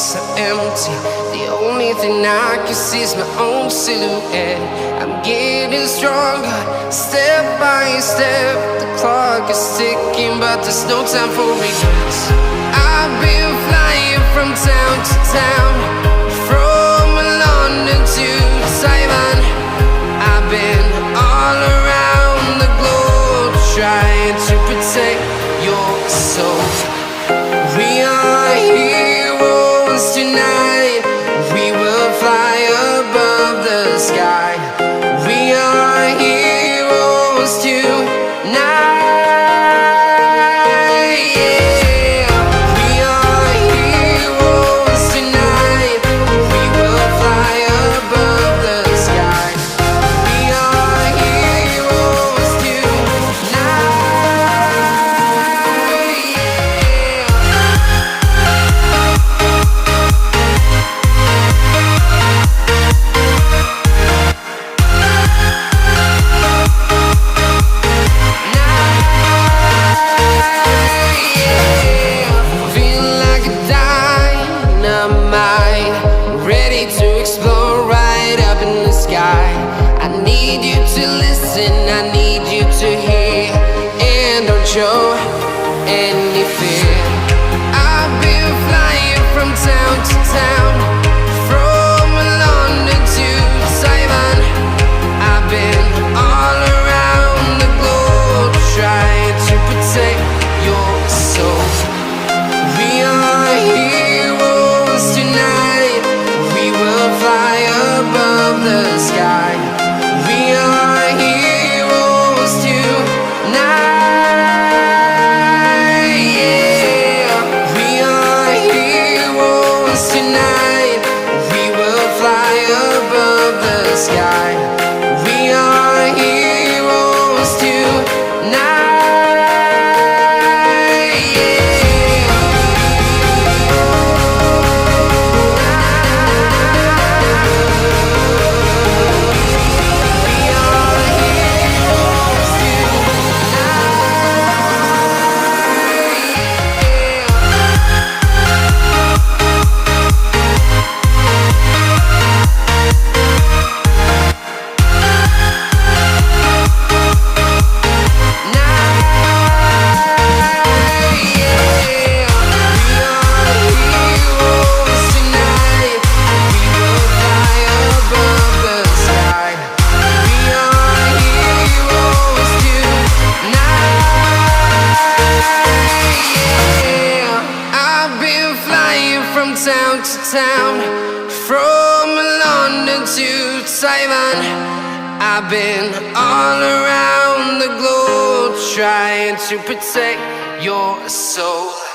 so empty. The only thing I can see is my own silhouette. I'm getting stronger, step by step. The clock is ticking, but there's no time for regrets. I've been flying from town to town, from London to Taiwan. I've been all around the globe, trying to protect your soul. We are heroes tonight. We will fly above the sky. We are heroes tonight. Yeah. We are heroes tonight. We will fly above the sky. We are heroes tonight. To explore right up in the sky. I need you to listen, I need you to hear, and don't show any fear. I've been flying from town to town, from London to Taiwan. I've been all around the globe, trying to protect your soul. We are heroes tonight. We will fly above the sky. We are heroes tonight. Yeah. We are heroes tonight. We will fly above the sky. We are heroes tonight. From town to town, from London to Taiwan. I've been all around the globe, trying to protect your soul.